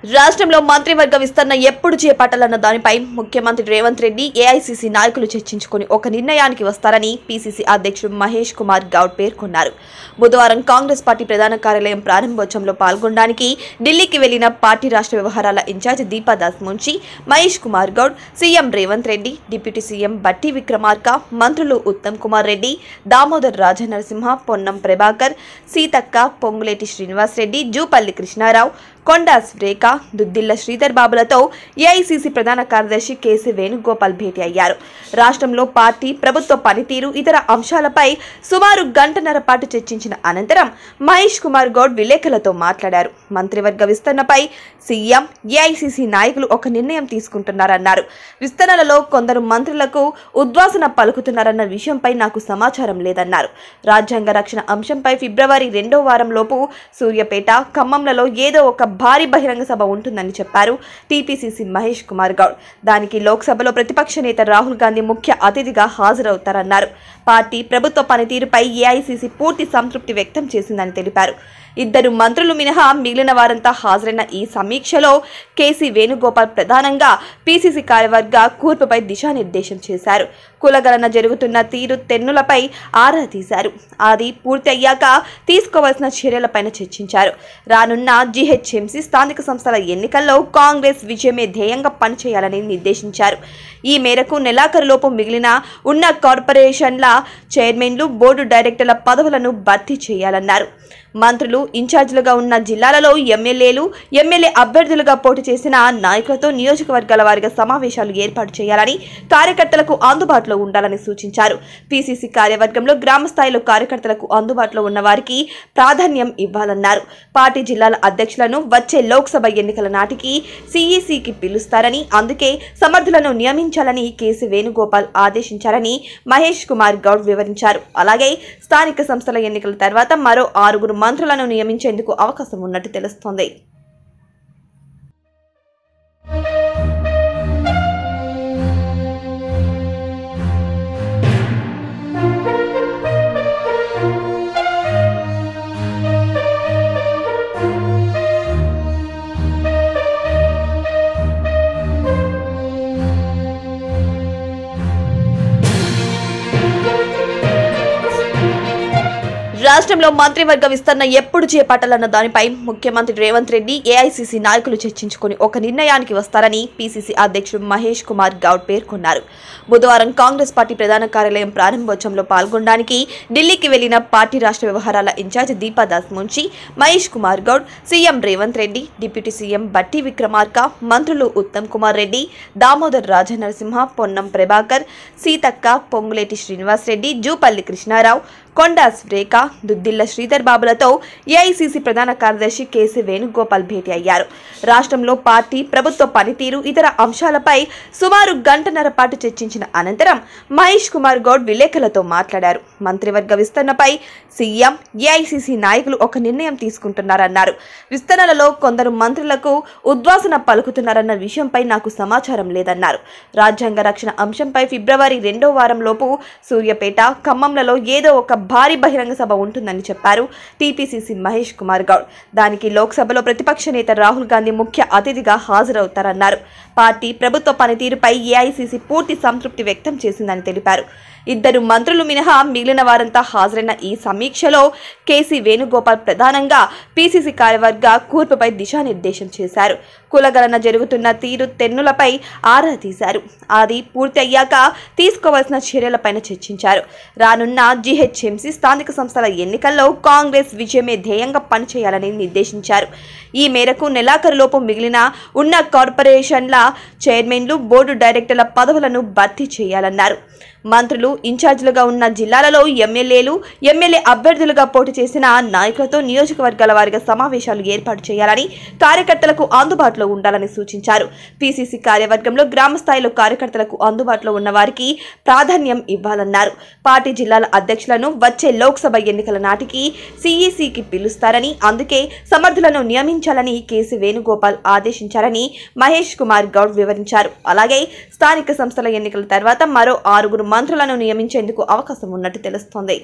రాష్ట్రంలో మంత్రివర్గ విస్తరణ ఎప్పుడు చేపట్టాలన్న దానిపై ముఖ్యమంత్రి రేవంత్ రెడ్డి ఏఐసీసీ నాయకులు చర్చించుకుని ఒక నిర్ణయానికి వస్తారని పీసీసీ అధ్యక్షుడు మహేష్ కుమార్ గౌడ్ పేర్కొన్నారు. బుధవారం కాంగ్రెస్ పార్టీ ప్రధాన కార్యాలయం ప్రారంభోత్సవంలో పాల్గొనడానికి ఢిల్లీకి వెళ్లిన పార్టీ రాష్ట్ర వ్యవహారాల incharge Deepa Das Munshi, Mahesh Kumar Goud, CM Revanth Reddy, deputy CM Bhatti Vikramarka, మంత్రులు ఉత్తమ్ కుమార్ రెడ్డి, దామోదర్ రాజనరసింహ, పొన్నం ప్రభాకర్, సీతక్క, పొంగులేటి శ్రీనివాస్ రెడ్డి, జూపల్లి కృష్ణారావు, కొండా శ్రేఖ, దుద్దిల్ల శ్రీధర్ బాబులతో ఏఐసీసీ ప్రధాన కార్యదర్శి కేసీ వేణుగోపాల్ భేటీ అయ్యారు. రాష్ట్రంలో పార్టీ, ప్రభుత్వ పనితీరు, ఇతర అంశాలపై సుమారు గంటన్నర పాటు చర్చించిన అనంతరం మహేష్ కుమార్ గౌడ్ విలేకరులతో మాట్లాడారు. మంత్రివర్గ విస్తరణపై సీఎం, ఏఐసీసీ నాయకులు ఒక నిర్ణయం తీసుకుంటున్నారన్నారు. విస్తరణలో కొందరు మంత్రులకు ఉద్వాసన పలుకుతున్నారన్న విషయంపై నాకు సమాచారం లేదన్నారు. రాజ్యాంగ రక్షణ అంశంపై ఫిబ్రవరి 2వ వారంలోపు సూర్యాపేట, ఖమ్మంలలో ఏదో ఒక భారీ బహిరంగ సభ ఉంటుందని చెప్పారు టీపీసీసీ మహేష్ కుమార్ గౌడ్. దానికి లోక్సభలో ప్రతిపక్ష నేత రాహుల్ గాంధీ ముఖ్య అతిథిగా హాజరవుతారన్నారు. పార్టీ, ప్రభుత్వ పనితీరుపై ఏఐసీసీ పూర్తి సంతృప్తి వ్యక్తం చేసిందని తెలిపారు. 2 మంత్రులు మినహా మిగిలిన వారంతా హాజరైన ఈ సమీక్షలో కేసీ వేణుగోపాల్ ప్రధానంగా పీసీసీ కార్యవర్గ కూర్పుపై దిశానిర్దేశం చేశారు. కులగణన జరుగుతున్న తీరు తెన్నులపై ఆరా తీశారు. అది పూర్తి అయ్యాక తీసుకోవాల్సిన చర్యలపైన చర్చించారు. రానున్న జీహెచ్ఎంసీ స్థానిక సంస్థల ఎన్నికల్లో కాంగ్రెస్ విజయమే ధ్యేయంగా పనిచేయాలని నిర్దేశించారు. ఈ మేరకు నెలాఖరులోపు మిగిలిన ఉన్న కార్పొరేషన్ల చైర్మన్లు, బోర్డు డైరెక్టర్ల పదవులను భర్తీ చేయాలన్నారు. మంత్రులు ఇన్ఛార్జీలుగా ఉన్న జిల్లాలలో ఎమ్మెల్యేలు, ఎమ్మెల్యే అభ్యర్థులుగా పోటీ చేసిన నాయకులతో నియోజకవర్గాల వారీగా సమావేశాలు ఏర్పాటు చేయాలని, కార్యకర్తలకు అందుబాటులో ఉండాలని సూచించారు. పీసీసీ కార్యవర్గంలో గ్రామ స్థాయిలో కార్యకర్తలకు అందుబాటులో ఉన్న వారికి ప్రాధాన్యం ఇవ్వాలన్నారు. పార్టీ జిల్లాల అధ్యక్షులను వచ్చే లోక్సభ ఎన్నికల నాటికి సీఈసీకి పిలుస్తారని, అందుకే సమర్థులను నియమించాలని కేసీ వేణుగోపాల్ ఆదేశించారని మహేష్ కుమార్ గౌడ్ వివరించారు. అలాగే స్థానిక సంస్థల ఎన్నికల తర్వాత మరో 6 మంత్రులను నియమించేందుకు అవకాశం ఉన్నట్టు తెలుస్తోంది. రాష్ట్రంలో మంత్రివర్గ విస్తరణ ఎప్పుడు చేపట్టాలన్న దానిపై ముఖ్యమంత్రి రేవంత్ రెడ్డి ఏఐసీసీ నాయకులు చర్చించుకుని ఒక నిర్ణయానికి వస్తారని పీసీసీ అధ్యక్షుడు మహేష్ కుమార్ గౌడ్ పేర్కొన్నారు. బుధవారం కాంగ్రెస్ పార్టీ ప్రధాన కార్యాలయం ప్రారంభోత్సవంలో పాల్గొనడానికి ఢిల్లీకి వెళ్లిన పార్టీ రాష్ట్ర వ్యవహారాల incharge Deepa Das Munshi, Mahesh Kumar Goud, CM Revanth Reddy, deputy CM Bhatti Vikramarka, మంత్రులు ఉత్తమ్ కుమార్ రెడ్డి, దామోదర్ రాజనరసింహ, పొన్నం ప్రభాకర్, సీతక్క, పొంగులేటి శ్రీనివాస్ రెడ్డి, జూపల్లి కృష్ణారావు, కొండా శ్రేఖ, దుద్దిల్ల శ్రీధర్ బాబులతో ఏఐసీసీ ప్రధాన కార్యదర్శి కేసీ వేణుగోపాల్ భేటీ అయ్యారు. రాష్ట్రంలో పార్టీ, ప్రభుత్వ పనితీరు, ఇతర అంశాలపై సుమారు గంటన్నర పాటు చర్చించిన అనంతరం మహేష్ కుమార్ గౌడ్ విలేకరులతో మాట్లాడారు. మంత్రివర్గ విస్తరణపై సీఎం, ఏఐసీసీ నాయకులు ఒక నిర్ణయం తీసుకుంటున్నారన్నారు. విస్తరణలో కొందరు మంత్రులకు ఉద్వాసన పలుకుతున్నారన్న విషయంపై నాకు సమాచారం లేదన్నారు. రాజ్యాంగ రక్షణ అంశంపై ఫిబ్రవరి 2వ వారంలోపు సూర్యాపేట, ఖమ్మంలలో ఏదో ఒక భారీ బహిరంగ సభ ఉంటుందని చెప్పారు టీపీసీసీ మహేష్ కుమార్ గౌడ్. దానికి లోక్సభలో ప్రతిపక్ష నేత రాహుల్ గాంధీ ముఖ్య అతిథిగా హాజరవుతారన్నారు. పార్టీ, ప్రభుత్వ పనితీరుపై ఏఐసీసీ పూర్తి సంతృప్తి వ్యక్తం చేసిందని తెలిపారు. 2 మంత్రులు మినహా మిగిలిన వారంతా హాజరైన ఈ సమీక్షలో కేసీ వేణుగోపాల్ ప్రధానంగా పీసీసీ కార్యవర్గ కూర్పుపై దిశానిర్దేశం చేశారు. కులగణన జరుగుతున్న తీరు తెన్నులపై ఆరా తీశారు. అది పూర్తి అయ్యాక తీసుకోవాల్సిన చర్యలపైన చర్చించారు. రానున్న జీహెచ్ఎంసీ స్థానిక సంస్థల ఎన్నికల్లో కాంగ్రెస్ విజయమే ధ్యేయంగా పనిచేయాలని నిర్దేశించారు. ఈ మేరకు నెలాఖరులోపు మిగిలిన ఉన్న కార్పొరేషన్ల చైర్మన్లు, బోర్డు డైరెక్టర్ల పదవులను భర్తీ చేయాలన్నారు. మంత్రులు ఇన్ఛార్జీలుగా ఉన్న జిల్లాలలో ఎమ్మెల్యేలు, ఎమ్మెల్యే అభ్యర్థులుగా పోటీ చేసిన నాయకులతో నియోజకవర్గాల వారీగా సమావేశాలు ఏర్పాటు చేయాలని, కార్యకర్తలకు అందుబాటులో ఉండాలని సూచించారు. పీసీసీ కార్యవర్గంలో గ్రామ స్థాయిలో కార్యకర్తలకు అందుబాటులో ఉన్న వారికి ప్రాధాన్యం ఇవ్వాలన్నారు. పార్టీ జిల్లాల అధ్యక్షులను వచ్చే లోక్సభ ఎన్నికల నాటికి సీఈసీకి పిలుస్తారని, అందుకే సమర్థులను నియమించాలని కేసీ వేణుగోపాల్ ఆదేశించారని మహేష్ కుమార్ గౌడ్ వివరించారు. అలాగే స్థానిక సంస్థల ఎన్నికల తర్వాత మరో 6 మంత్రులను నియమించేందుకు అవకాశం ఉన్నట్టు తెలుస్తోంది.